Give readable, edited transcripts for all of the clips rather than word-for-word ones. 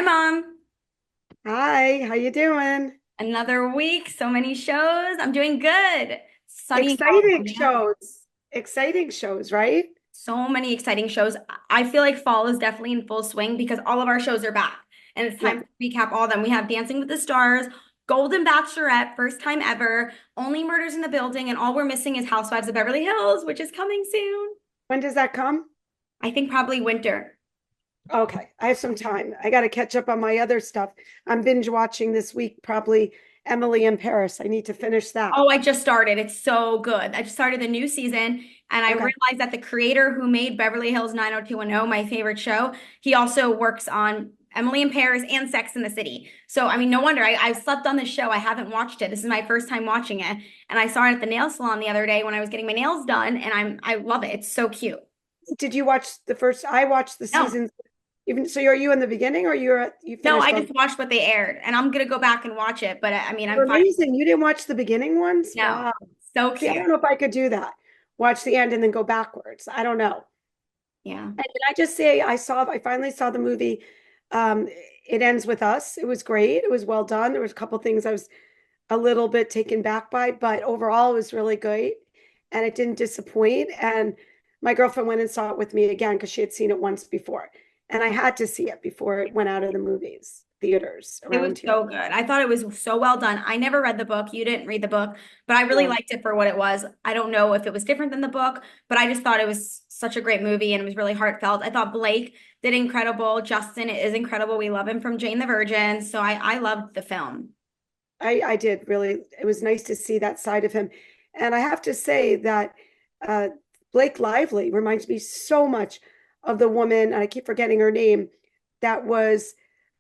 Hi, Mom. Hi, how you doing? Another week, so many shows. I'm doing good. Sunny in Exciting California. shows. Exciting shows, right? So many exciting shows. I feel like fall is definitely in full swing because all of our shows are back. And it's Yeah. time to recap all of them. We have Dancing with the Stars, Golden Bachelorette, first time ever, Only Murders in the Building, and all we're missing is Housewives of Beverly Hills, which is coming soon. When does that come? I think probably winter. Okay, I have some time. I got to catch up on my other stuff. I'm binge watching this week, probably Emily in Paris. I need to finish that. Oh, I just started. It's so good. I just started the new season and I Okay. realized that the creator who made Beverly Hills 90210, my favorite show, he also works on Emily in Paris and Sex in the City. So, I mean, no wonder I slept on this show. I haven't watched it. This is my first time watching it. And I saw it at the nail salon the other day when I was getting my nails done and I love it. It's so cute. Did you watch the first? I watched the No, season. Even so, are you in the beginning or you no, finished I on? just watched what they aired and I'm gonna go back and watch it. But I mean, I'm They're fine. amazing. You didn't watch the beginning ones? No, Wow. so See, I cute. don't know if I could do that. Watch the end and then go backwards. I don't know. Yeah. And did I just say I finally saw the movie. Um, It Ends With Us. It was great. It was well done. There was a couple things I was a little bit taken back by, but overall it was really great and it didn't disappoint. And my girlfriend went and saw it with me again because she had seen it once before. And I had to see it before it went out of the movies, theaters It was around here. so good. I thought it was so well done. I never read the book. You didn't read the book, but I really No, liked it for what it was. I don't know if it was different than the book, but I just thought it was such a great movie and it was really heartfelt. I thought Blake did incredible. Justin is incredible. We love him from Jane the Virgin. So I loved the film. I did really. It was nice to see that side of him. And I have to say that uh, Blake Lively reminds me so much of the woman, and I keep forgetting her name, that was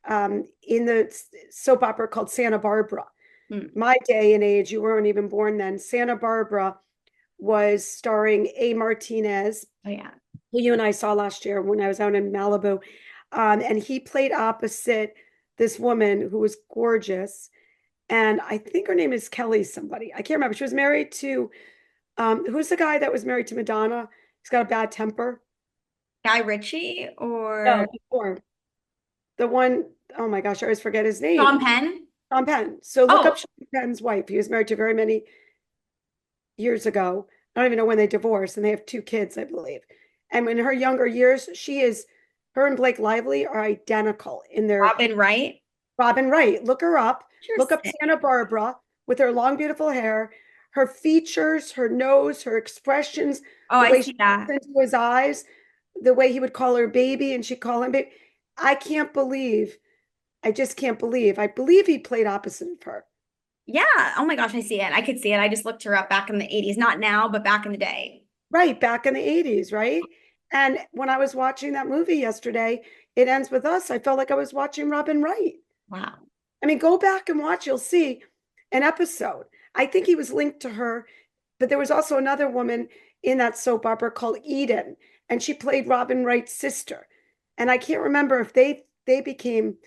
in the soap opera called Santa Barbara. Hmm. My day and age, you weren't even born then. Santa Barbara was starring A. Martinez, Oh yeah. who you and I saw last year when I was out in Malibu. And he played opposite this woman who was gorgeous, and I think her name is Kelly somebody. I can't remember. She was married to who's the guy that was married to Madonna? He's got a bad temper. Guy Ritchie No, or before the one, oh my gosh, I always forget his name. Sean Penn? Sean Penn. So look up Oh, Sean Penn's wife. He was married to very many years ago. I don't even know when they divorced, and they have two kids, I believe. And in her younger years, her and Blake Lively are identical in their Robin Wright. Robin Wright. Look her up. Look up Interesting. Santa Barbara with her long, beautiful hair, her features, her nose, her expressions, Oh, the I way she see that. looks into his eyes, the way he would call her baby and she'd call him baby. I can't believe, I just can't believe. I believe he played opposite of her. Yeah. Oh my gosh, I see it. I could see it. I just looked her up back in the 80s. Not now, but back in the day. Right, back in the 80s, right? And when I was watching that movie yesterday, It Ends With Us, I felt like I was watching Robin Wright. Wow. I mean, go back and watch, you'll see an episode. I think he was linked to her, but there was also another woman in that soap opera called Eden, and she played Robin Wright's sister. And I can't remember if they became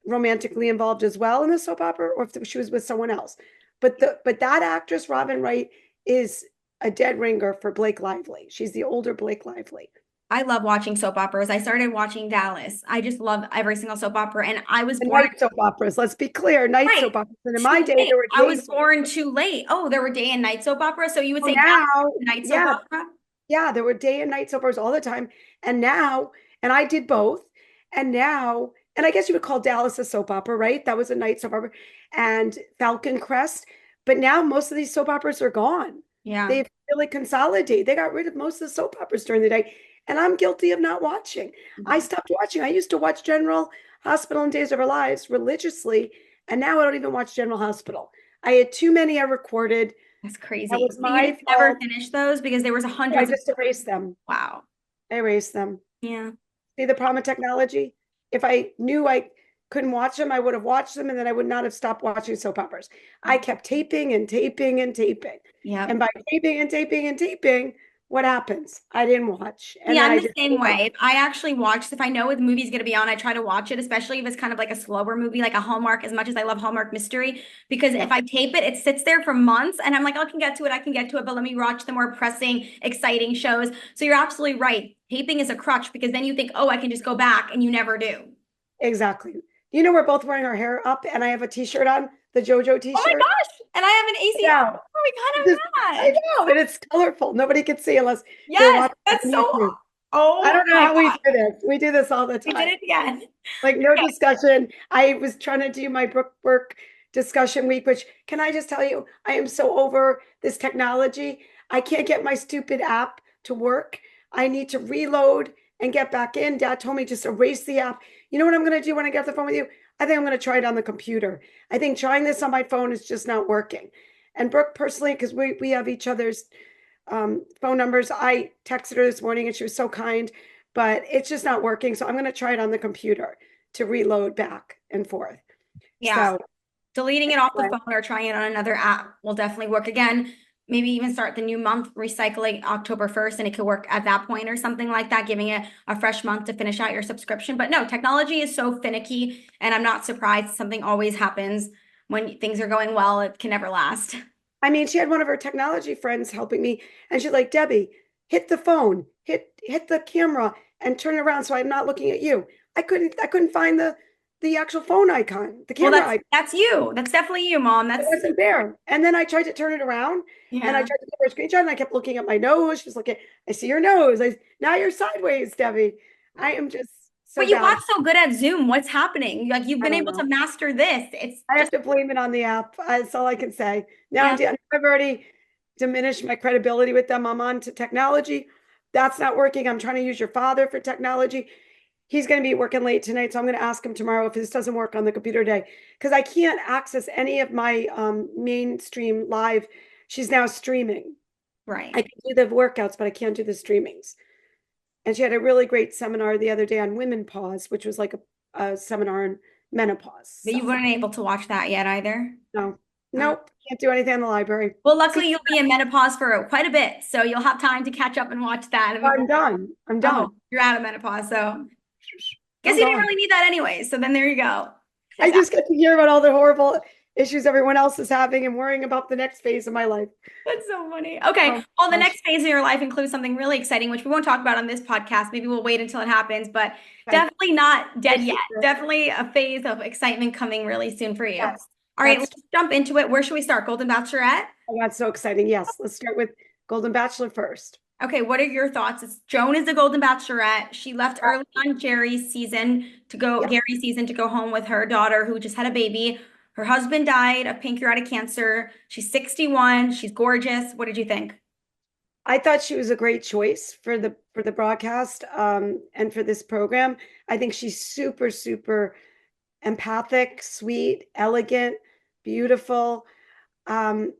romantically involved as well in the soap opera or if she was with someone else. But that actress, Robin Wright, is a dead ringer for Blake Lively. She's the older Blake Lively. I love watching soap operas. I started watching Dallas. I just love every single soap opera. And I was The born, night soap operas, let's be clear, night right, soap operas. And in my too day, late. there were I day was soap born operas. too late. Oh, there were day and night soap operas. So you would So say Dallas now, is a night soap yeah, opera? yeah, there were day and night soap operas all the time. And now, and I did both. And now, and I guess you would call Dallas a soap opera, right? That was a night soap opera. And Falcon Crest. But now most of these soap operas are gone. Yeah. They've really consolidated. They got rid of most of the soap operas during the day. And I'm guilty of not watching. I Mhm. stopped watching. I used to watch General Hospital and Days of Our Lives religiously. And now I don't even watch General Hospital. I had too many I recorded. That's That crazy. was So you my just never fault. finished those because there was I hundreds of, just erased them. wow. I erased them. Yeah. See the problem with technology? If I knew I couldn't watch them, I would have watched them and then I would not have stopped watching soap operas. I kept taping and taping and taping. And Yep. by taping and taping and taping, what happens? I didn't watch. See, And then I'm I the just same gave way. up. If I actually watch, if I know the movie's gonna be on, I try to watch it, especially if it's kind of like a slower movie, like a Hallmark, as much as I love Hallmark mystery. Because Yeah. if I tape it, it sits there for months and I'm like, I can get to it, I can get to it, but let me watch the more pressing, exciting shows. So you're absolutely right. Taping is a crutch because then you think, oh, I can just go back and you never do. Exactly. You know, we're both wearing our hair up, and I have a t-shirt on, the JoJo Oh my t-shirt. gosh. And I have an AC. Yeah. Oh, we kind This- of I match. know, and it's colorful. Nobody can see unless they're Yes, watching that's on so, YouTube. I oh don't know my how we God. do this. We do this all the We did time. it again. Like no discussion. I was trying to do my book work discussion week, which can I just tell you, I am so over this technology. I can't get my stupid app to work. I need to reload and get back in. Dad told me just erase the app. You know what I'm going to do when I get off the phone with you? I think I'm going to try it on the computer. I think trying this on my phone is just not working. And Brooke personally, because we have each other's phone numbers. I texted her this morning and she was so kind, but it's just not working. So I'm going to try it on the computer to reload back and forth. Yeah. So, Deleting it off the anyway, phone or trying it on another app will definitely work again. Maybe even start the new month recycling October 1st and it could work at that point or something like that, giving it a fresh month to finish out your subscription. But no, technology is so finicky and I'm not surprised. Something always happens when things are going well. It can never last. I mean, she had one of her technology friends helping me, and she's like, Debbie, hit the phone, hit the camera, and turn it around so I'm not looking at you. I couldn't find the actual phone icon, the Well, camera icon. that's you. That's definitely you, Mom. It That's wasn't there. And then I tried to turn it around and I yeah. tried to give her a screenshot and I kept looking at my nose. She's looking, I see your nose. Now you're sideways, Debbie. I am just so But you bad. got so good at Zoom. What's happening? Like you've I been don't able to know. master this. It's I have just to blame it on the app. That's all I can say. Now yeah. I've already diminished my credibility with them. I'm on to technology. That's not working. I'm trying to use your father for technology. He's going to be working late tonight, so I'm going to ask him tomorrow if this doesn't work on the computer day because I can't access any of my mainstream live. She's now streaming. Right. I can do the workouts, but I can't do the streamings. And she had a really great seminar the other day on women pause, which was like a seminar on menopause. But you So weren't able to watch that yet either. no, Oh. nope, can't do anything in the library. Well, See, luckily you'll be in menopause for quite a bit, so you'll have time to catch up and watch that. And I'm done. I'm done. oh, you're out of menopause, so guess I'm you didn't gone. really need that anyway. So then there you go. I It's just get to hear about all the horrible issues everyone else is having and worrying about the next phase of my life. That's so funny. Okay. Oh Well, the gosh. next phase of your life includes something really exciting, which we won't talk about on this podcast. Maybe we'll wait until it happens, but Okay. definitely not My dead yet. secret. Definitely a phase of excitement coming really soon for you. Yes, All right, that's let's jump into it. Where should we start? Golden Bachelorette? oh, that's so exciting. Yes, let's start with Golden Bachelor first. Okay, what are your thoughts? Joan is the Golden Bachelorette. She left Uh, early on yeah, Gary's season to go home with her daughter who just had a baby. Her husband died of pancreatic cancer. She's 61. She's gorgeous. What did you think? I thought she was a great choice for the broadcast and for this program. I think she's super, super empathic, sweet, elegant, beautiful. Um,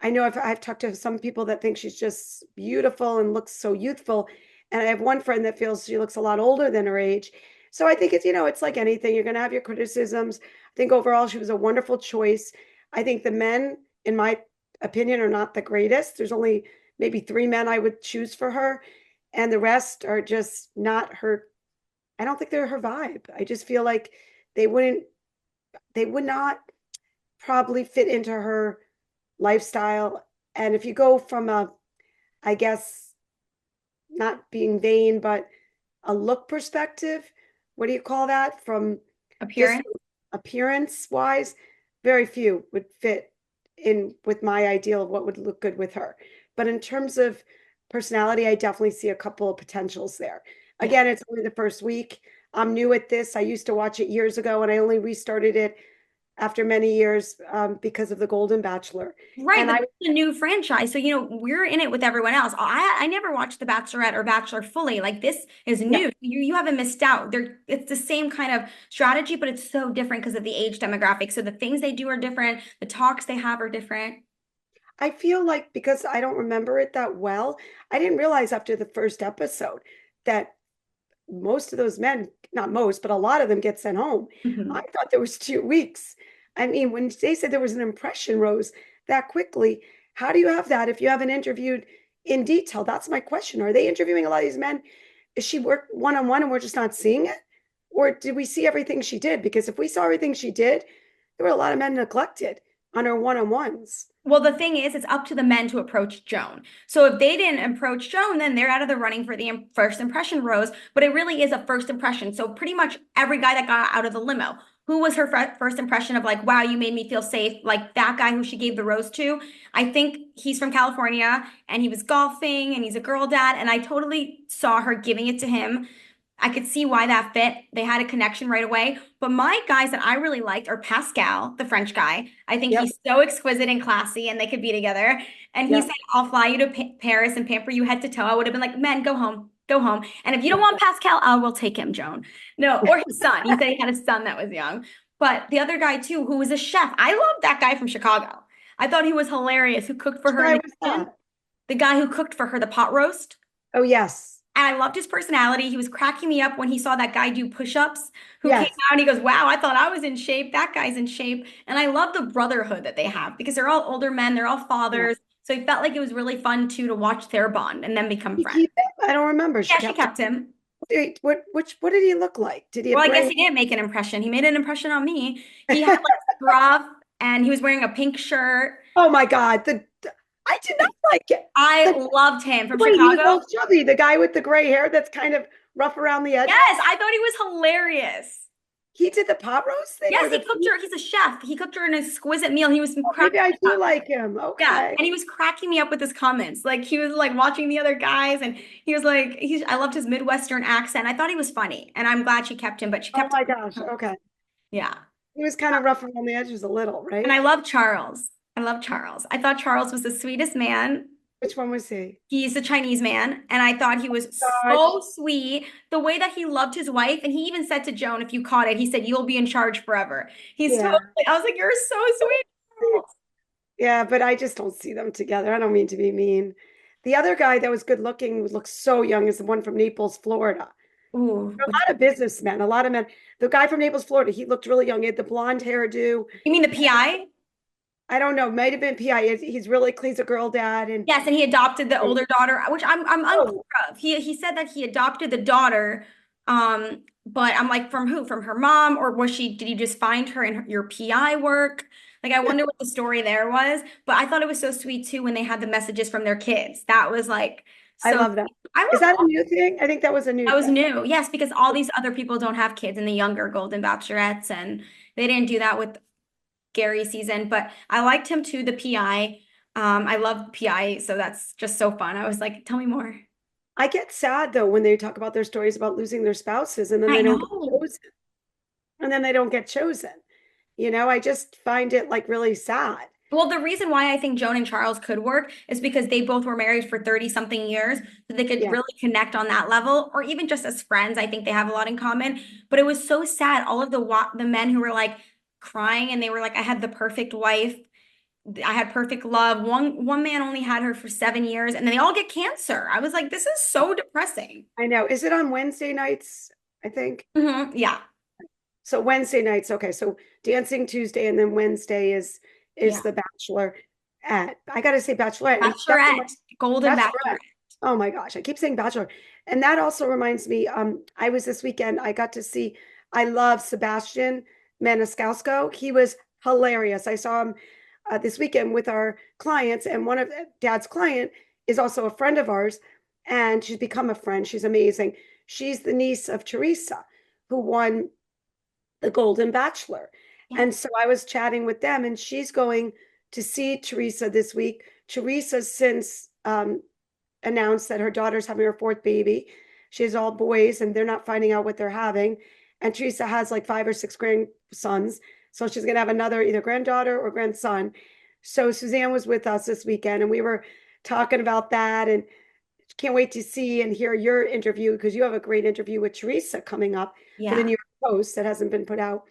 I know I've talked to some people that think she's just beautiful and looks so youthful. And I have one friend that feels she looks a lot older than her age. So I think it's, it's like anything. You're going to have your criticisms. I think overall she was a wonderful choice. I think the men, in my opinion, are not the greatest. There's only maybe three men I would choose for her. And the rest are just not her. I don't think they're her vibe. I just feel like they wouldn't, they would not probably fit into her lifestyle. And if you go from I guess, not being vain, but a look perspective, what do you call that? From just Appearance? appearance wise, very few would fit in with my ideal of what would look good with her. But in terms of personality, I definitely see a couple of potentials there. Yeah. Again, it's only the first week. I'm new at this. I used to watch it years ago and I only restarted it after many years because of the Golden Bachelor. Right, And but I, this is a new franchise. So, we're in it with everyone else. I never watched The Bachelorette or Bachelor fully. Like this is yeah, new. You haven't missed out. It's the same kind of strategy, but it's so different because of the age demographic. So the things they do are different, the talks they have are different. I feel like because I don't remember it that well, I didn't realize after the first episode that most of those men, not most, but a lot of them get sent home. I Mhm. thought there was 2 weeks. I mean, when they said there was an impression rose that quickly, how do you have that if you haven't interviewed in detail? That's my question. Are they interviewing a lot of these men? Is she work one on one and we're just not seeing it? Or did we see everything she did? Because if we saw everything she did, there were a lot of men neglected on her one on ones. Well, the thing is, it's up to the men to approach Joan. So if they didn't approach Joan, then they're out of the running for the first impression rose. But it really is a first impression. So pretty much every guy that got out of the limo, who was her first impression of like, wow, you made me feel safe? Like that guy who she gave the rose to. I think he's from California and he was golfing and he's a girl dad. And I totally saw her giving it to him. I could see why that fit. They had a connection right away. But my guys that I really liked are Pascal, the French guy. I think Yep. he's so exquisite and classy, and they could be together. And he Yep. said, I'll fly you to Paris and pamper you head to toe. I would have been like, men, go home, go home. And if you don't want Pascal, I will take him, Joan. No, or his son. He said he had a son that was young. But the other guy, too, who was a chef, I love that guy from Chicago. I thought he was hilarious, who cooked for Which her in guy the was kitchen. that? The guy who cooked for her the pot roast. Oh, yes. And I loved his personality. He was cracking me up when he saw that guy do push-ups who came Yes. out and he goes, wow, I thought I was in shape. That guy's in shape. And I love the brotherhood that they have because they're all older men, they're all Yeah. fathers. So it felt like it was really fun too to watch their bond and then become He friends. keep it? I don't remember. She Yeah, she kept him. kept him. Wait, what did he look like? Did he have Well, I guess gray? he didn't make an impression. He made an impression on me. He had like scruff and he was wearing a pink shirt. Oh my God. I did not like it. I The, loved him from wait, he was all Chicago. chubby. The guy with the gray hair that's kind of rough around the edges. Yes, I thought he was hilarious. He did the pot roast thing or Yes, he the cooked her. He's a chef. He cooked her an exquisite meal. He was oh, maybe cracking I me do up. like him. Yeah, Okay. and he was cracking me up with his comments. Like he was like watching the other guys, and he was like, I loved his Midwestern accent. I thought he was funny, and I'm glad she kept him, but she Oh kept my gosh. him. Okay. Yeah. He was kind of rough around the edges a little, And right? I love Charles. I love Charles. I thought Charles was the sweetest man. Which one was he? He's a Chinese man, and I thought he was God. so sweet. The way that he loved his wife, and he even said to Joan, if you caught it, he said, "You'll be in charge forever." He's totally, Yeah. I was like, "You're so sweet." Yeah, but I just don't see them together. I don't mean to be mean. The other guy that was good looking, who looks so young, is the one from Naples, Florida. Ooh, A lot of businessmen, a lot of men. The guy from Naples, Florida, he looked really young. He had the blonde hairdo. you mean the PI? I don't know, might have been PI. He's really he's a girl dad, and Yes, and he adopted the older daughter, which I'm unclear oh, of. He said that he adopted the daughter, but I'm like, from who? From her mom, or was she? Did you just find her in your PI work? Like, I wonder what the story there was. But I thought it was so sweet too when they had the messages from their kids. That was like I so. love that. I Is love that a new thing? I think that was a new that was thing. new. Yes, because all these other people don't have kids in the younger Golden Bachelorettes, and they didn't do that with Gary season. But I liked him too, the PI. I love PI, so that's just so fun. I was like, tell me more. I get sad though when they talk about their stories about losing their spouses and then I they don't get know. chosen. And then they don't get chosen. I just find it like really sad. Well, the reason why I think Joan and Charles could work is because they both were married for 30 something years. So they could Yeah, really connect on that level, or even just as friends. I think they have a lot in common. But it was so sad. All of the men who were like crying and they were like, I had the perfect wife. I had perfect love. One man only had her for 7 years, and then they all get cancer. I was like, this is so depressing. I know. Is it on Wednesday nights? I think. Yeah. So Wednesday nights, okay. So Dancing Tuesday and then Wednesday is Yeah. the Bachelor at I gotta say Bachelorette. And that Bachelorette, Golden Bachelorette. Bachelorette. Oh my gosh, I keep saying Bachelor. And that also reminds me, I was this weekend, I got to see, I love Sebastian Maniscalco. He was hilarious. I saw him this weekend with our clients, and one of Dad's client is also a friend of ours, and she's become a friend. She's amazing. She's the niece of Teresa, who won the Golden Bachelor. Yeah. And so I was chatting with them, and she's going to see Teresa this week. Teresa since announced that her daughter's having her fourth baby. She has all boys, and they're not finding out what they're having. And Teresa has like 5 or 6 grandsons. So she's going to have another either granddaughter or grandson. So Suzanne was with us this weekend, and we were talking about that. And can't wait to see and hear your interview because you have a great interview with Teresa coming up for the Yeah. New York Post that hasn't been put out.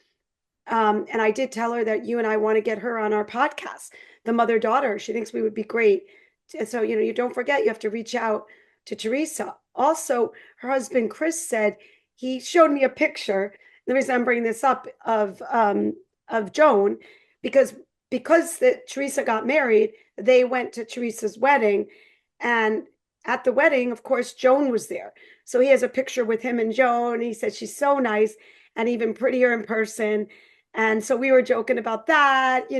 And I did tell her that you and I want to get her on our podcast, the mother daughter. She thinks we would be great. And so, you don't forget, you have to reach out to Teresa. Also, her husband, Chris, said he showed me a picture. The reason I'm bringing this up of Joan, because that Teresa got married, they went to Teresa's wedding. And at the wedding, of course, Joan was there. So he has a picture with him and Joan. He said she's so nice and even prettier in person. And so we were joking about that,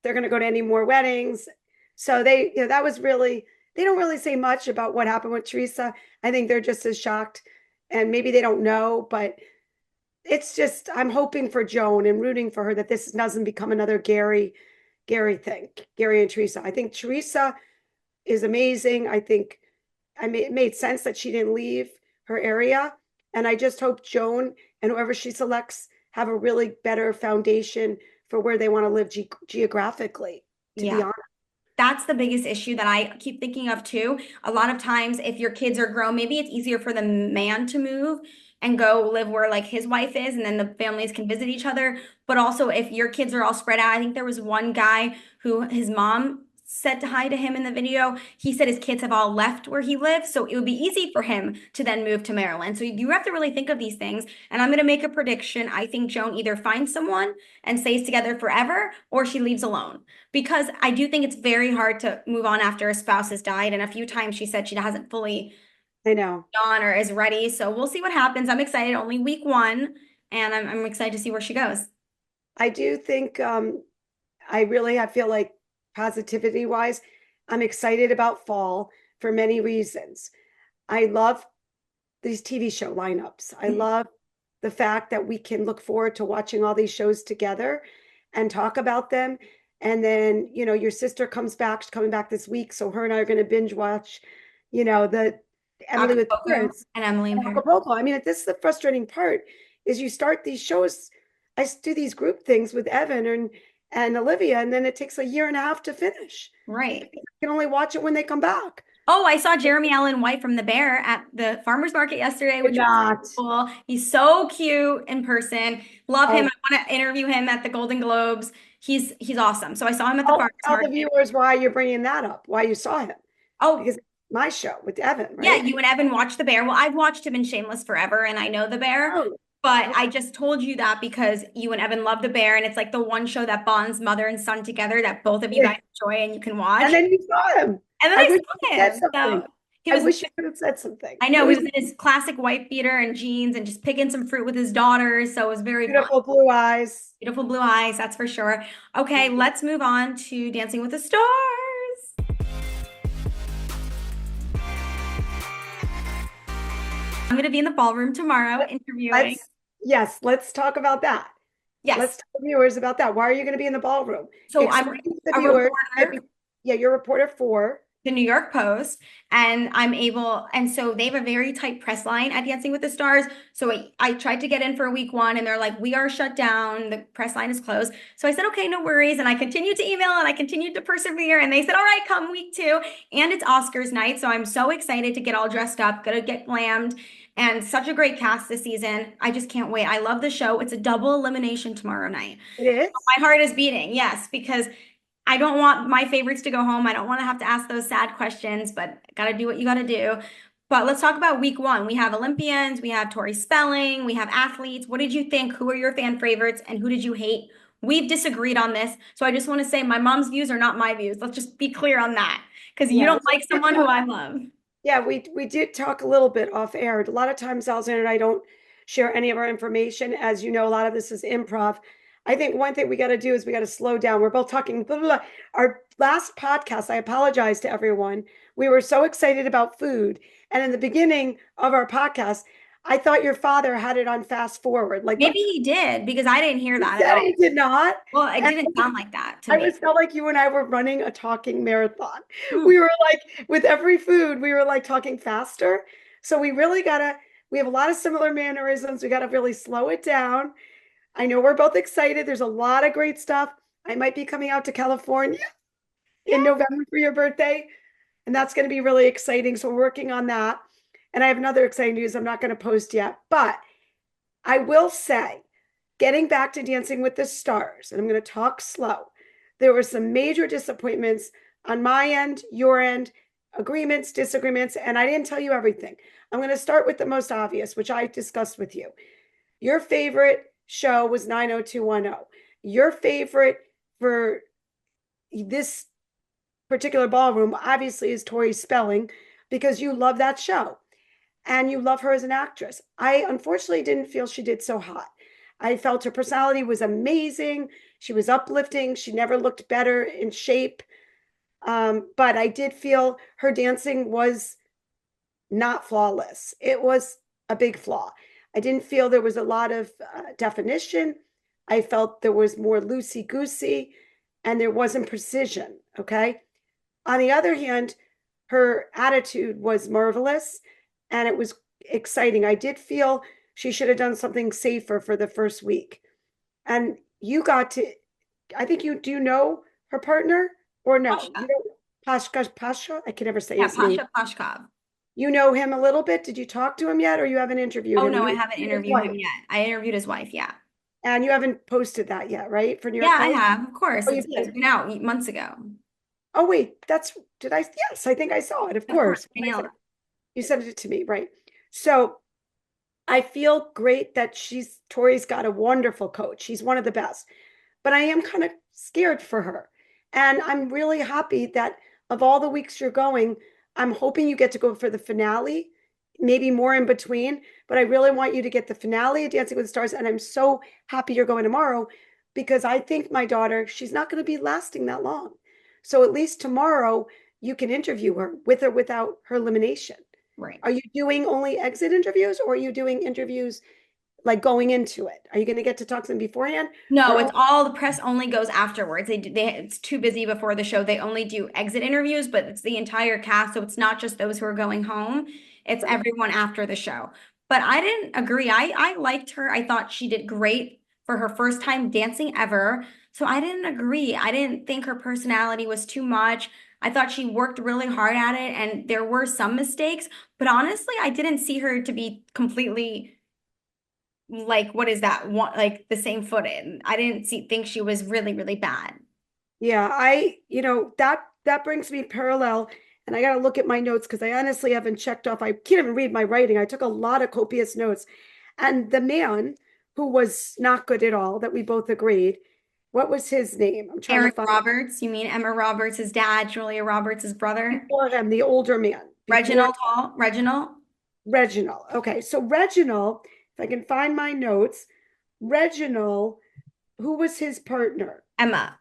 they're going to go to any more weddings. So that was really, they don't really say much about what happened with Teresa. I think they're just as shocked, and maybe they don't know, but it's just, I'm hoping for Joan and rooting for her that this doesn't become another Gary thing, Gary and Teresa. I think Teresa is amazing. I think it made sense that she didn't leave her area. And I just hope Joan and whoever she selects have a really better foundation for where they want to live geographically, to be Yeah. honest. That's the biggest issue that I keep thinking of too. A lot of times, if your kids are grown, maybe it's easier for the man to move and go live where like his wife is, and then the families can visit each other. But also, if your kids are all spread out, I think there was one guy who his mom said to hi to him in the video. He said his kids have all left where he lives, so it would be easy for him to then move to Maryland. So you have to really think of these things. And I'm going to make a prediction. I think Joan either finds someone and stays together forever, or she leaves alone, because I do think it's very hard to move on after a spouse has died. And a few times she said she hasn't fully I know. gone or is ready. So we'll see what happens. I'm excited. Only week one, and I'm excited to see where she goes. I do think I feel like positivity wise, I'm excited about fall for many reasons. I love these TV show lineups. I love the fact that we can look forward to watching all these shows together and talk about them. And then, your sister comes back, she's coming back this week. So her and I are going to binge watch, the Emily with Acapulco Parents and Emily in and Paris. Acapulco. I mean, this is the frustrating part is you start these shows. I do these group things with Evan and Olivia, and then it takes a year and a half to finish. Right. You can only watch it when they come back. Oh, I saw Jeremy Allen White from The Bear at the farmer's market yesterday, Did which was not. cool. He's so cute in person. Love him. Oh, I want to interview him at the Golden Globes. He's awesome. So I saw him at the tell, farmer's tell the market. viewers why you're bringing that up, why you saw him. Oh, Because it's my show with Evan, yeah, right? you and Evan watched The Bear. Well, I've watched him in Shameless forever, and I know The Bear. Oh, But okay. I just told you that because you and Evan love The Bear, and it's like the one show that bonds mother and son together that both of you Yeah. guys enjoy and you can And watch. then you saw him. And then I I wish you saw had said him. something. So he I was wish you could have said something. I know It he was was in his classic white beater and jeans and just picking some fruit with his daughter. So it was very fun. beautiful blue eyes. Beautiful blue eyes, that's for sure. Okay, let's move on to Dancing with the Stars. I'm going to be in the ballroom tomorrow interviewing. Let's talk about that. Yes. Let's tell the viewers about that. Why are you going to be in the ballroom? So I'm Explain to the a viewers. reporter, Yeah, you're a reporter for. the New York Post, and and so they have a very tight press line at Dancing with the Stars. So I tried to get in for week one, and they're like, we are shut down. The press line is closed. So I said, okay, no worries. And I continued to email and I continued to persevere. And they said, all right, come week two. And it's Oscars night. So I'm so excited to get all dressed up, gonna get glammed. And such a great cast this season. I just can't wait. I love the show. It's a double elimination tomorrow night. It is. My heart is beating, yes, because I don't want my favorites to go home. I don't want to have to ask those sad questions, but got to do what you got to do. But let's talk about week one. We have Olympians, we have Tori Spelling, we have athletes. What did you think? Who are your fan favorites and who did you hate? We've disagreed on this. So I just want to say my mom's views are not my views. Let's just be clear on that because you Yeah, don't like someone who I love. yeah, we did talk a little bit off air. A lot of times, Alexandra and I don't share any of our information. As you know, a lot of this is improv. I think one thing we got to do is we got to slow down. We're both talking blah, blah, blah. Our last podcast, I apologize to everyone. We were so excited about food. And in the beginning of our podcast, I thought your father had it on fast forward. Like Maybe he did because I didn't hear he that at said all. he did not. Well, it And didn't sound like that to I me. was felt like you and I were running a talking marathon. Hmm. We were like, with every food, we were like talking faster. So we have a lot of similar mannerisms. We gotta really slow it down. I know we're both excited. There's a lot of great stuff. I might be coming out to California in Yeah. November for your birthday, and that's going to be really exciting. So we're working on that. And I have another exciting news I'm not going to post yet, but I will say, getting back to Dancing with the Stars, and I'm going to talk slow. There were some major disappointments on my end, your end, agreements, disagreements, and I didn't tell you everything. I'm going to start with the most obvious, which I discussed with you. Your favorite show was 90210. Your favorite for this particular ballroom obviously is Tori Spelling because you love that show and you love her as an actress. I unfortunately didn't feel she did so hot. I felt her personality was amazing. She was uplifting. She never looked better in shape. But I did feel her dancing was not flawless. It was a big flaw. I didn't feel there was a lot of definition. I felt there was more loosey goosey and there wasn't precision. Okay. On the other hand, her attitude was marvelous and it was exciting. I did feel she should have done something safer for the first week. And you got to, I think you do know her partner or no? You Pasha. know Pasha? I can never say Yeah, his name. Pasha Pashkov. You know him a little bit. Did you talk to him yet, or you haven't interviewed Oh him? no, I You haven't interviewed his interviewed wife, him yet. I interviewed his wife, yeah. and you haven't posted that yet, right? For New York Yeah, I Post. have, of course. Oh, you It's did. been out months ago. Oh, wait, that's did I? Yes, I think I saw it. Of Of course, course, Daniela. you sent it to me, right? So I feel great that Tori's got a wonderful coach. She's one of the best, but I am kind of scared for her, and I'm really happy that of all the weeks you're going, I'm hoping you get to go for the finale, maybe more in between, but I really want you to get the finale of Dancing with the Stars. And I'm so happy you're going tomorrow because I think my daughter, she's not going to be lasting that long. So at least tomorrow you can interview her with or without her elimination. Right. Are you doing only exit interviews or are you doing interviews like going into it? Are you going to get to talk to them beforehand No, or it's all the press only goes afterwards. It's too busy before the show. They only do exit interviews, but it's the entire cast, so it's not just those who are going home. It's everyone after the show. But I didn't agree. I liked her. I thought she did great for her first time dancing ever. So I didn't agree. I didn't think her personality was too much. I thought she worked really hard at it and there were some mistakes, but honestly, I didn't see her to be completely like what is that one like the same footed. I didn't think she was really, really bad. Yeah, that brings me parallel, and I got to look at my notes because I honestly haven't checked off. I can't even read my writing. I took a lot of copious notes. And the man who was not good at all, that we both agreed, what was his name? I'm trying to Eric find Roberts, you mean Emma Roberts' dad, Julia Roberts' brother? before him, the older man, before Reginald Hall? Reginald? Reginald. Okay, so Reginald, if I can find my notes, Reginald, who was his partner? Emma.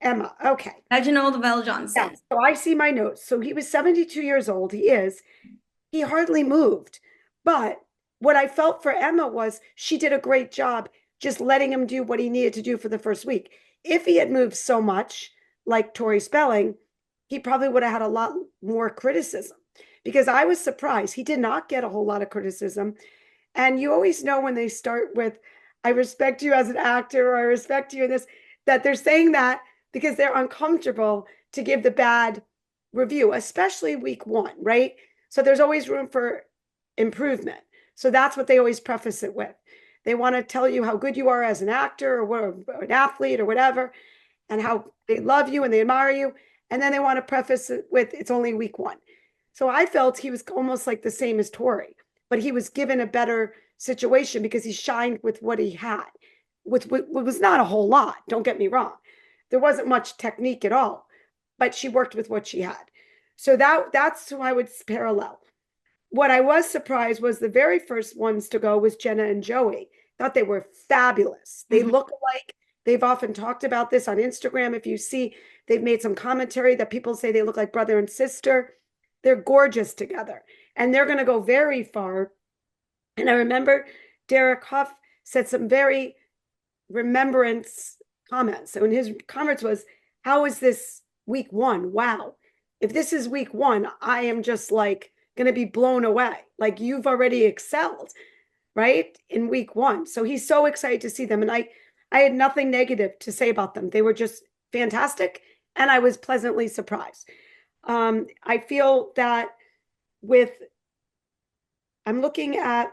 Emma. Okay. Reginald Vell Yeah, Johnson. so I see my notes. So he was 72 years old. He is. He hardly moved. But what I felt for Emma was she did a great job just letting him do what he needed to do for the first week. If he had moved so much, like Tori Spelling, he probably would have had a lot more criticism because I was surprised. He did not get a whole lot of criticism. And you always know when they start with, I respect you as an actor, or I respect you in this, that they're saying that because they're uncomfortable to give the bad review, especially week one, right? So there's always room for improvement. So that's what they always preface it with. They want to tell you how good you are as an actor or an athlete or whatever, and how they love you and they admire you. And then they want to preface it with, it's only week one. So I felt he was almost like the same as Tori, but he was given a better situation because he shined with what he had, with what was not a whole lot. Don't get me wrong. There wasn't much technique at all, but she worked with what she had. So that's who I would parallel. What I was surprised was the very first ones to go was Jenna and Joey. Thought they were fabulous. They Mhm. look alike. They've often talked about this on Instagram. If you see, they've made some commentary that people say they look like brother and sister. They're gorgeous together, and they're going to go very far. And I remember Derek Huff said some very remembrance comments. So in his comments was, how is this week one? Wow. If this is week one, I am just like going to be blown away. Like you've already excelled, right? In week one. So he's so excited to see them. And I had nothing negative to say about them. They were just fantastic. And I was pleasantly surprised. I feel that with, I'm looking at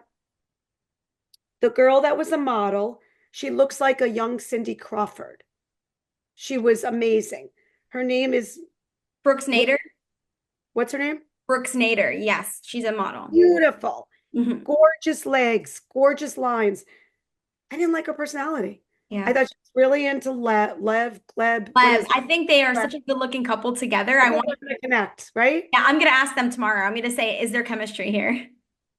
the girl that was a model. She looks like a young Cindy Crawford. She was amazing. Her name is, Brooks Nader? what's her name? Brooks Nader. Yes, she's a model. Beautiful, Mhm. gorgeous legs, gorgeous lines. I didn't like her personality. I Yeah. thought she was really into Gleb. What is I think they are Gleb? such a good looking couple together. I I think want, they're going to connect, right? yeah, I'm gonna ask them tomorrow. I'm gonna say, is there chemistry here?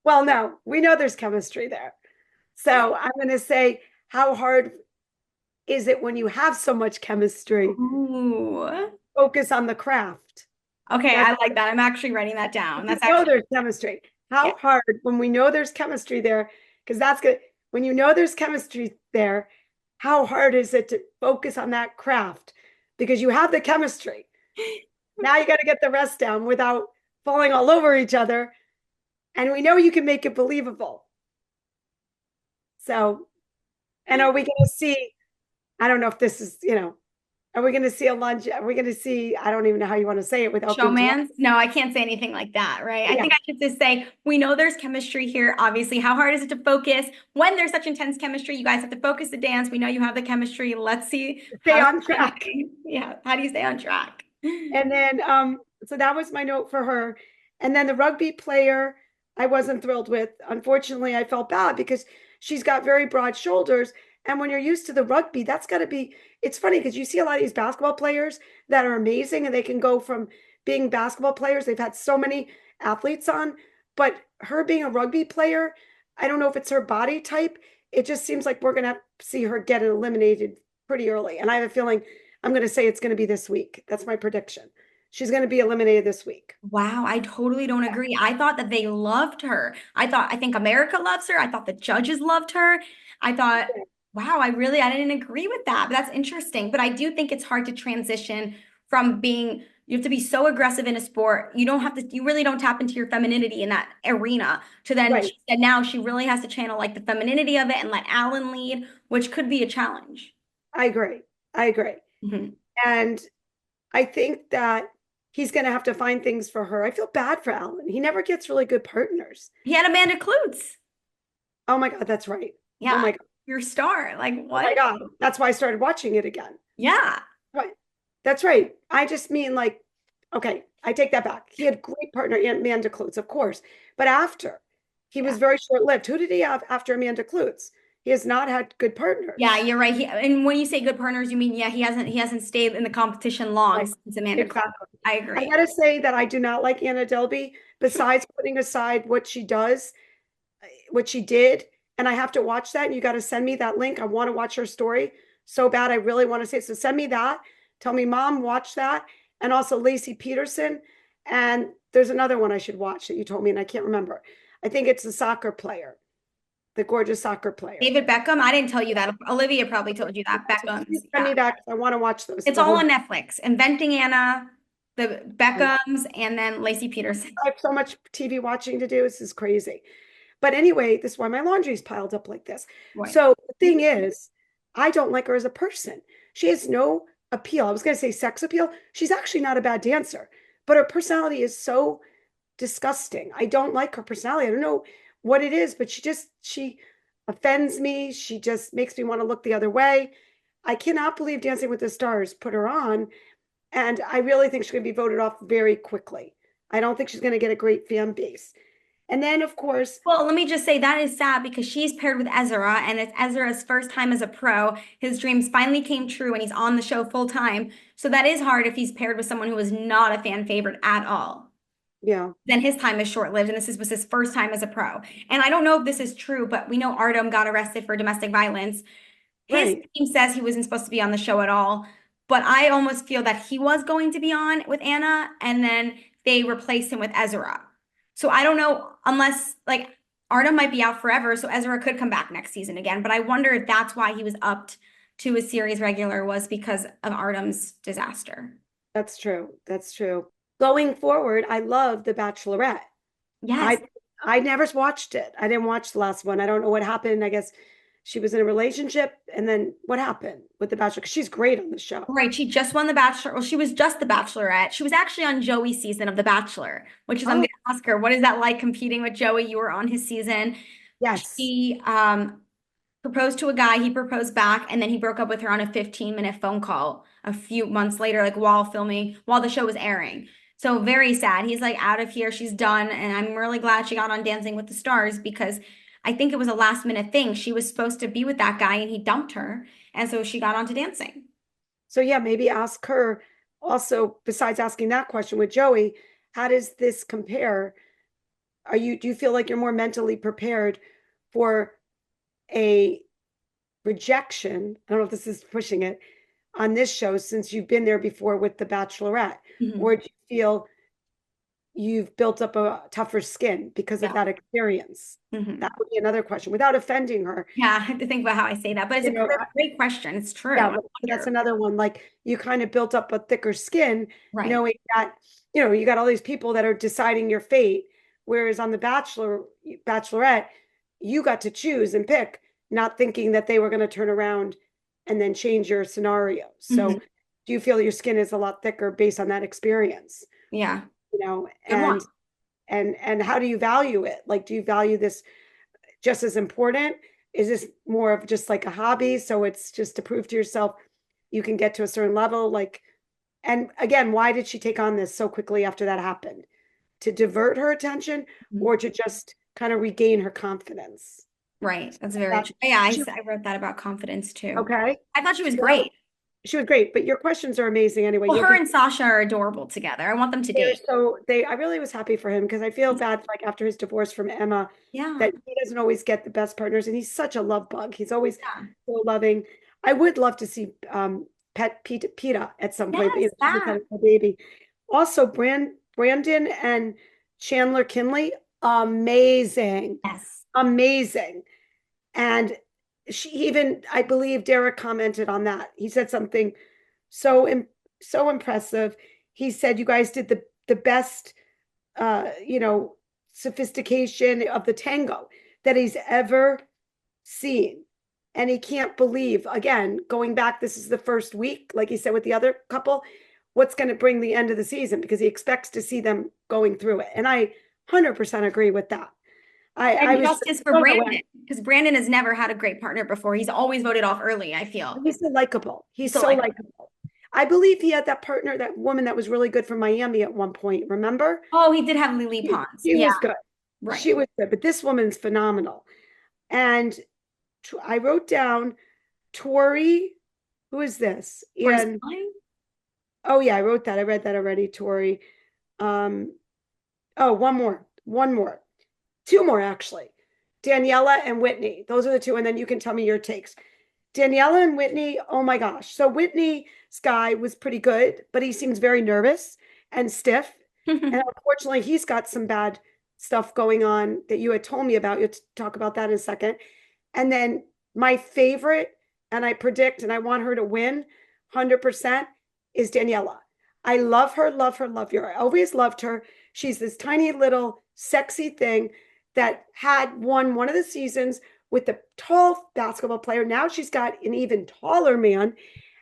Well, no, we know there's chemistry there. So I'm going to say, how hard is it when you have so much chemistry? Ooh. Focus on the craft. Okay, That's I like that. I'm actually writing that down. you That's know actually, there's chemistry. yeah. How hard when we know there's chemistry there, because that's good. When you know there's chemistry there, how hard is it to focus on that craft? Because you have the chemistry. Now you got to get the rest down without falling all over each other. And we know you can make it believable. So, and are we going to see? I don't know if this is, are we going to see a lunch? Are we going to see? I don't even know how you want to say it without being too. Showmans? No, I can't say anything like that, right? I Yeah, think I should just say we know there's chemistry here. Obviously, how hard is it to focus when there's such intense chemistry? You guys have to focus the dance. We know you have the chemistry. Let's see stay how on track. yeah, how do you stay on track? And then, so that was my note for her. And then the rugby player, I wasn't thrilled with. Unfortunately, I felt bad because she's got very broad shoulders. And when you're used to the rugby, that's got to be, it's funny because you see a lot of these basketball players that are amazing and they can go from being basketball players. They've had so many athletes on, but her being a rugby player, I don't know if it's her body type. It just seems like we're going to see her get eliminated pretty early. And I have a feeling I'm going to say it's going to be this week. That's my prediction. She's going to be eliminated this week. Wow, I totally don't agree. I thought that they loved her. I think America loves her. I thought the judges loved her. I thought, wow, I didn't agree with that. But that's interesting. But I do think it's hard to transition from being, you have to be so aggressive in a sport. You really don't tap into your femininity in that arena to then, Right. she said now she really has to channel like the femininity of it and let Alan lead, which could be a challenge. I agree. I agree. Mhm. And I think that he's going to have to find things for her. I feel bad for Alan. He never gets really good partners. He had Amanda Kloots. Oh my God, that's right. Oh Yeah, my God. your star. Like Oh my what? God. That's why I started watching it again. Yeah. Right. That's right. I just mean like, okay, I take that back. He had great partner, Amanda Klutz, of course. But after, he Yeah. was very short-lived. Who did he have after Amanda Klutz? He has not had good Yeah, partners. you're right. And when you say good partners, you mean yeah, he hasn't stayed in the competition long Right. since Amanda Cole. Exactly. I I agree. gotta say that I do not like Anna Delby, besides putting aside what she does, what she did, and I have to watch that. And you got to send me that link. I want to watch her story so bad. I really want to see it. So send me that. Tell me, Mom, watch that. And also Lacey Peterson. And there's another one I should watch that you told me, and I can't remember. I think it's the soccer player, the gorgeous soccer player. David Beckham, I didn't tell you that. Olivia probably told you that. Please Beckham's, send yeah. me that 'cause I want to watch those. It's The all whole on Netflix. Inventing Anna, the Beckhams, and then Lacey Peterson. I have so much TV watching to do. This is crazy. But anyway, this is why my laundry's piled up like this. Right. So the thing is, I don't like her as a person. She has no appeal. I was going to say sex appeal. She's actually not a bad dancer, but her personality is so disgusting. I don't like her personality. I don't know what it is, but she offends me. She just makes me want to look the other way. I cannot believe Dancing with the Stars put her on, and I really think she's going to be voted off very quickly. I don't think she's going to get a great fan base. And then, of course, Well, let me just say that is sad because she's paired with Ezra, and it's Ezra's first time as a pro. His dreams finally came true, and he's on the show full time. So that is hard if he's paired with someone who is not a fan favorite at all. yeah, Then his time is short-lived, and was his first time as a pro. And I don't know if this is true, but we know Artem got arrested for domestic violence. His right. team says he wasn't supposed to be on the show at all, but I almost feel that he was going to be on with Anna, and then they replaced him with Ezra. So I don't know unless like Artem might be out forever, so Ezra could come back next season again. But I wonder if that's why he was upped to a series regular was because of Artem's disaster. That's true. That's true. Going forward, I love The Bachelorette. Yes. I I never watched it. I didn't watch the last one. I don't know what happened. I guess she was in a relationship, and then what happened with The Bachelor? 'Cause she's great on the show. Right. She just won The Bachelor. Well, she was just The Bachelorette. She was actually on Joey's season of The Bachelor, which is I'm Oh, going to ask her, what is that like competing with Joey? You were on his season. yes. She proposed to a guy, he proposed back, and then he broke up with her on a 15-minute phone call a few months later, like while the show was airing. So very sad. He's like out of here. She's done. And I'm really glad she got on Dancing with the Stars because I think it was a last minute thing. She was supposed to be with that guy and he dumped her. And so she got onto dancing. So yeah, maybe ask her also, besides asking that question with Joey, how does this compare? Do you feel like you're more mentally prepared for a rejection, I don't know if this is pushing it, on this show since you've been there before with The Bachelorette? Mhm. Or do you feel you've built up a tougher skin because of Yeah. that experience? That Mhm. would be another question without offending her. Yeah, I have to think about how I say that, but it's You a know, great question. It's true. yeah, I but that's wonder. another one. Like you kind of built up a thicker skin, Right. knowing that, you got all these people that are deciding your fate. Whereas on The Bachelorette, you got to choose and pick, not thinking that they were going to turn around and then change your scenario. Mhm. So do you feel your skin is a lot thicker based on that experience? Yeah. You know, Good one. and how do you value it? Like, do you value this just as important? Is this more of just like a hobby? So it's just to prove to yourself you can get to a certain level. Like, and again, why did she take on this so quickly after that happened? To divert her attention Mhm. or to just kind of regain her confidence? Right. That's very That true. Yeah, she I wrote that about confidence too. okay. I thought she was So that great. she was great, but your questions are amazing anyway. Well, You'll her be and Sasha are adorable together. I want them to there. date. So I really was happy for him because I feel bad like after his divorce from Emma Yeah. that he doesn't always get the best partners and he's such a love bug. He's always Yeah. so loving. I would love to see Pet Peta at some point, but Yes, she just had that. a baby. Also, Brandon and Chandler Kinley, amazing, Yes. amazing. And she even, I believe Derek commented on that. He said something so so impressive. He said you guys did the best uh, you know, sophistication of the tango that he's ever seen. And he can't believe, again, going back, this is the first week, like he said with the other couple, what's going to bring the end of the season because he expects to see them going through it. And I 100% agree with that. I And was just justice for blown away. Brandon, because Brandon has never had a great partner before. He's always voted off early, I feel. He's so likable. He's He's so so like, likable. I believe he had that partner, that woman that was really good from Miami at one point. Remember? oh, he did have Lily Pons. She Yeah, was good. right. She was good, but this woman's phenomenal. And I wrote down Tori. Who is this? Tori's And fine. oh yeah, I wrote that. I read that already. Tori. Um. Oh, one more, two more actually. Daniela and Whitney. Those are the two, and then you can tell me your takes. Daniela and Whitney. Oh my gosh. So Whitney's guy was pretty good, but he seems very nervous and stiff. And unfortunately, he's got some bad stuff going on that you had told me about. You'll talk about that in a second. And then my favorite, and I predict, and I want her to win 100%, is Daniela. I love her, love her, love her. I always loved her. She's this tiny little sexy thing that had won one of the seasons with the tall basketball player. Now she's got an even taller man.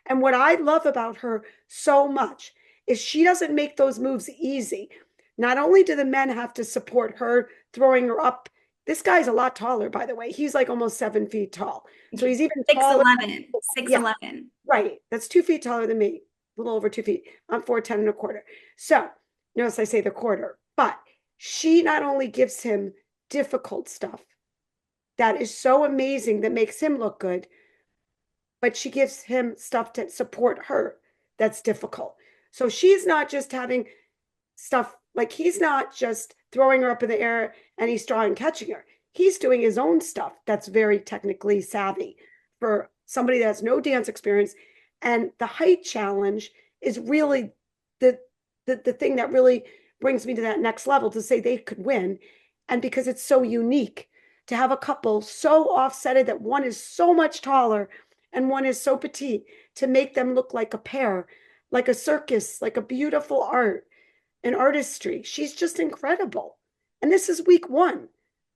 And what I love about her so much is she doesn't make those moves easy. Not only do the men have to support her, throwing her up, this guy's a lot taller, by the way. He's like almost 7 feet tall. So he's even taller. 6'11", six Yeah, eleven. right. That's 2 feet taller than me, a little over 2 feet. I'm 4'10" and a quarter. So notice I say the quarter, but she not only gives him difficult stuff that is so amazing that makes him look good, but she gives him stuff to support her that's difficult. So she's not just having stuff like he's not just throwing her up in the air and he's drawing catching her. He's doing his own stuff that's very technically savvy for somebody that has no dance experience. And the height challenge is really the the thing that really brings me to that next level to say they could win. And because it's so unique to have a couple so offsetted that one is so much taller and one is so petite to make them look like a pair, like a circus, like a beautiful art and artistry. She's just incredible. And this is week one.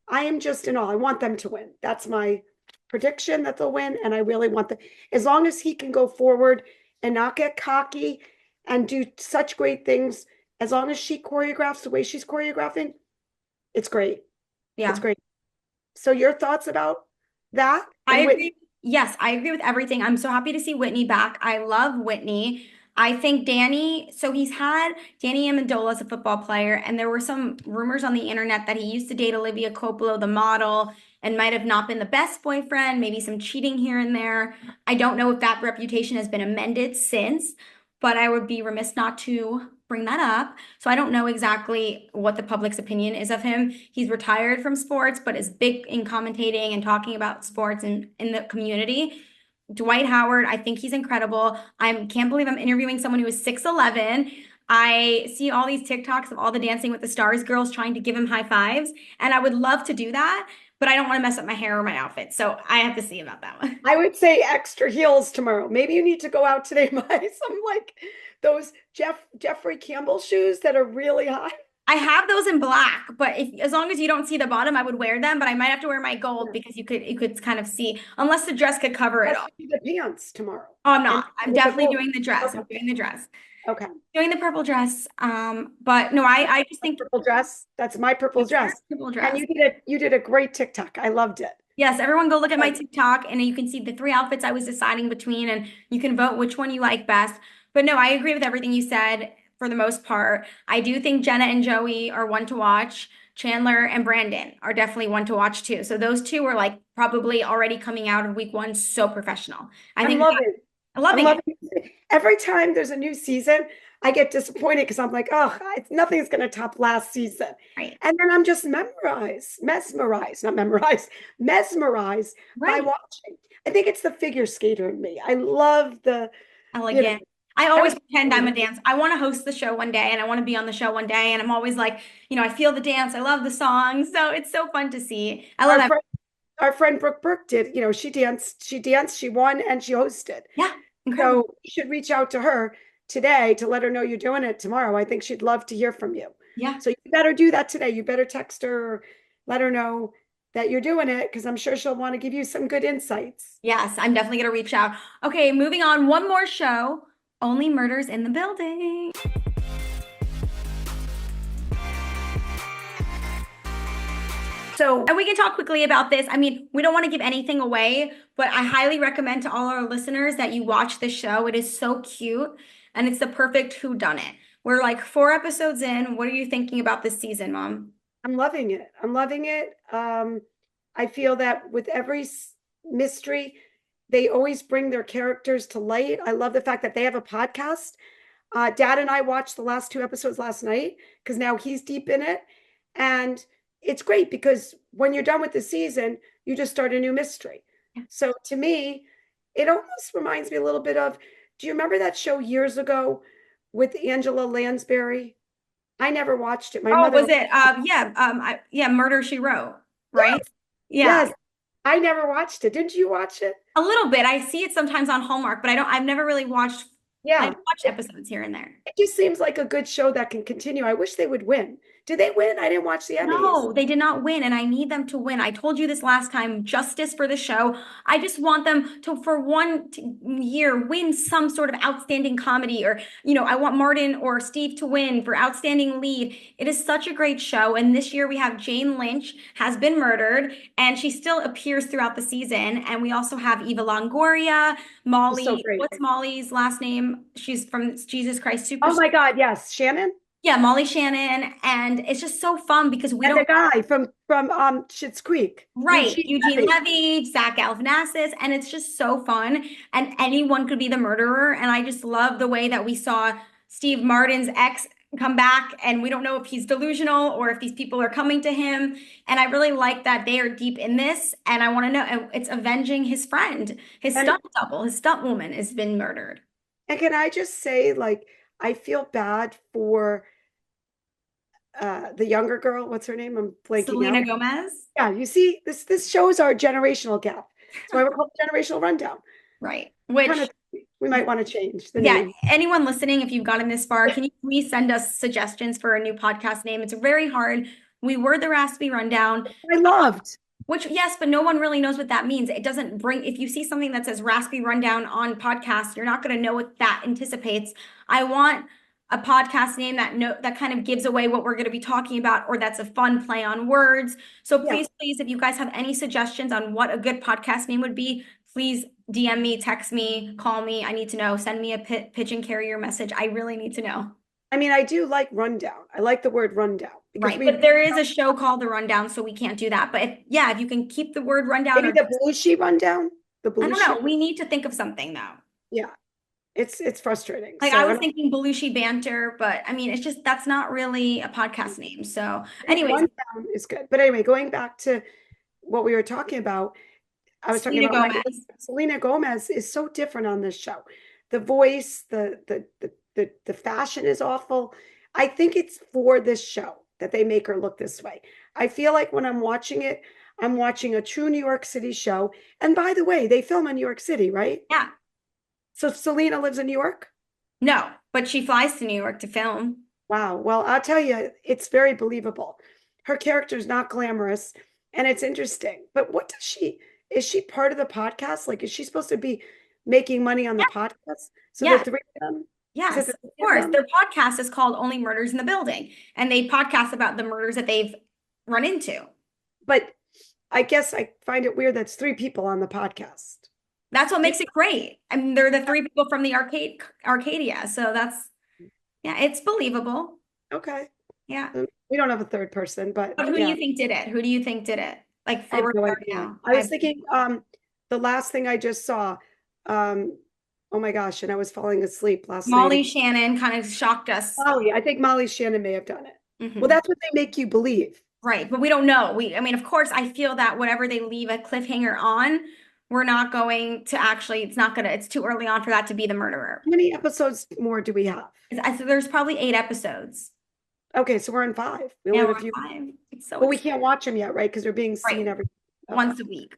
I am just in awe. I want them to win. That's my prediction that they'll win. And I really want them, as long as he can go forward and not get cocky and do such great things, as long as she choreographs the way she's choreographing, it's great. It's Yeah. great. So your thoughts about that I and Whitney? agree. Yes, I agree with everything. I'm so happy to see Whitney back. I love Whitney. I think Danny, so he's had Danny Amendola as a football player, and there were some rumors on the internet that he used to date Olivia Coppola, the model, and might have not been the best boyfriend, maybe some cheating here and there. I don't know if that reputation has been amended since, but I would be remiss not to bring that up. So I don't know exactly what the public's opinion is of him. He's retired from sports, but is big in commentating and talking about sports and in the community. Dwight Howard, I think he's incredible. I can't believe I'm interviewing someone who is 6'11". I see all these TikToks of all the Dancing with the Stars girls trying to give him high fives, and I would love to do that, but I don't want to mess up my hair or my outfit. So I have to see about that one. I would say extra heels tomorrow. Maybe you need to go out today and buy some like those Jeffrey Campbell shoes that are really high. I have those in black, but as long as you don't see the bottom, I would wear them. But I might have to wear my gold because you could kind of see, unless the dress could cover it Let's all. do the pants tomorrow. Oh, I'm And not. I'm with the definitely gold. doing the dress. Okay. I'm doing the dress. Okay. Doing the purple dress. But no, I just think Purple dress. That's my purple dress. purple And dress. you did a great TikTok. I loved it. Yes, everyone go look at my Like, TikTok and you can see the three outfits I was deciding between and you can vote which one you like best. But no, I agree with everything you said for the most part. I do think Jenna and Joey are one to watch. Chandler and Brandon are definitely one to watch too. So those two are like probably already coming out of week one so professional. I I'm think loving I'm I'm loving it. loving it. Every time there's a new season, I get disappointed because I'm like, oh, nothing's going to top last season. Right. And then I'm just mesmerized by Right. watching. I think it's the figure skater in me. I love you know, Elegant. I always pretend I'm a everything. dance. I want to host the show one day and I want to be on the show one day. And I'm always like, I feel the dance. I love the song. So it's so fun to see. I love Our that. friend, our friend Brooke Burke did, she danced, she won, and she hosted. Yeah. Incredible. So you should reach out to her today to let her know you're doing it tomorrow. I think she'd love to hear from you. Yeah. So you better do that today. You better text her, or let her know that you're doing it because I'm sure she'll want to give you some good insights. Yes, I'm definitely going to reach out. Okay, moving on. One more show. Only Murders in the Building. So And we can talk quickly about this. I mean, we don't want to give anything away, but I highly recommend to all our listeners that you watch this show. It is so cute and it's the perfect whodunit. We're like 4 episodes in. What are you thinking about this season, Mom? I'm loving it. I'm loving it. I feel that with every mystery, they always bring their characters to light. I love the fact that they have a podcast. Dad and I watched the last 2 episodes last night because now he's deep in it. And it's great because when you're done with the season, you just start a new mystery. Yeah. So to me, it almost reminds me a little bit of, do you remember that show years ago with Angela Lansbury? I never watched it. My Oh, mother. was it? Yeah, Murder She Wrote, right? Yes, Yeah. yes. I never watched it. Didn't you watch it? A little bit. I see it sometimes on Hallmark, but I've never really watched, I've Yeah. watched episodes here and there. It just seems like a good show that can continue. I wish they would win. Did they win? I didn't watch the Emmys. No, they did not win, and I need them to win. I told you this last time, justice for the show. I just want them to, for one year, win some sort of outstanding comedy, or, I want Martin or Steve to win for outstanding lead. It is such a great show, and this year we have Jane Lynch has been murdered, and she still appears throughout the season, and we also have Eva Longoria, It's so Molly, great. what's Molly's last name? She's from Jesus Christ Oh Superstar. my God, yes. Shannon? Yeah, Molly Shannon, and it's just so fun because we And don't. the guy from Schitt's Creek. Right, Eugene Levy. Levy, Zach Galifianakis, and it's just so fun. And anyone could be the murderer. And I just love the way that we saw Steve Martin's ex come back, and we don't know if he's delusional or if these people are coming to him. And I really like that they are deep in this. And I want to know, and it's avenging his friend, his And, stunt double, his stunt woman has been murdered. and can I just say, like, I feel bad for the younger girl. What's her name? I'm blanking Selena out. Gomez. Yeah, you see, this shows our generational gap. So I would call it generational rundown. Right. Which, Kind of, we might want to change the yeah, name. anyone listening, if you've gotten this far, can you please send us suggestions for a new podcast name? It's very hard. We were the Raspy Rundown. I loved. Which, yes, but no one really knows what that means. It doesn't bring, if you see something that says Raspy Rundown on podcast, you're not going to know what that anticipates. I want a podcast name that kind of gives away what we're going to be talking about, or that's a fun play on words. So Yeah. please, if you guys have any suggestions on what a good podcast name would be, please DM me, text me, call me. I need to know. Send me a pigeon carrier message. I really need to know. I mean, I do like rundown. I like the word rundown because Right, but there is a show called The Rundown, so we can't do that. But if you can keep the word rundown, maybe or the Belushi rundown. The I don't Belushi. know. We need to think of something though. Yeah. It's frustrating. Like I So, was and thinking Belushi Banter, but I mean, it's just that's not really a podcast name. So, I think anyways, Rundown is good. But anyway, going back to what we were talking about, I was talking Selena about my Gomez. Selena Gomez is so different on this show. The voice, the fashion is awful. I think it's for this show that they make her look this way. I feel like when I'm watching it, I'm watching a true New York City show. And by the way, they film in New York City, right? Yeah. So Selena lives in New York? No, but she flies to New York to film. Wow. Well, I'll tell you, it's very believable. Her character is not glamorous and it's interesting. But what does she, is she part of the podcast? Like, is she supposed to be making money on the Yeah. podcast? So the Yes. three of them? Is it Yes, the of three of course. them? Their podcast is called Only Murders in the Building, and they podcast about the murders that they've run into. But I guess I find it weird that's three people on the podcast. That's what Do makes it great. I mean, they're the three people from the Arcadia, so that's yeah, it's believable. okay. Yeah. We don't have a third person, but But who do yeah, you think did it? Who do you think did it? Like I have forward no or idea. now? I was thinking, the last thing I just saw, um, oh my gosh, and I was falling asleep last night. Molly Shannon kind of shocked us. Molly, I think Molly Shannon may have done it. Well, Mhm. that's what they make you believe. Right, but we don't know. I mean, of course, I feel that whatever they leave a cliffhanger on, we're not going to actually, it's too early on for that to be the murderer. How many episodes more do we have? So there's probably 8 episodes. Okay, so we're in five. We only Yeah, have a we're few, on 5. It's so but we exciting. can't watch them yet, right? Because they're being Right, seen every. Okay, once a week.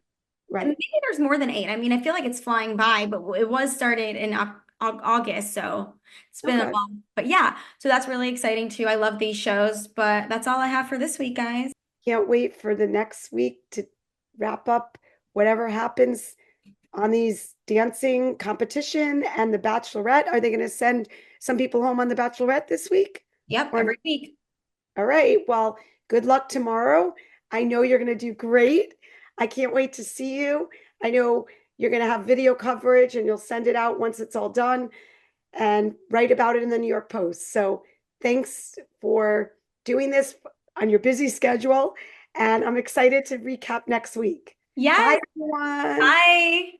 And right. maybe there's more than 8. I mean, I feel like it's flying by, but it was started in August, so it's been a Okay. month. But yeah, so that's really exciting too. I love these shows, but that's all I have for this week, guys. Can't wait for the next week to wrap up whatever happens on these dancing competition and the Bachelorette. Are they going to send some people home on the Bachelorette this week? Yep, Or every week. all right. Well, good luck tomorrow. I know you're going to do great. I can't wait to see you. I know you're going to have video coverage and you'll send it out once it's all done and write about it in the New York Post. So thanks for doing this on your busy schedule. And I'm excited to recap next week. Bye, Yes. everyone. Bye.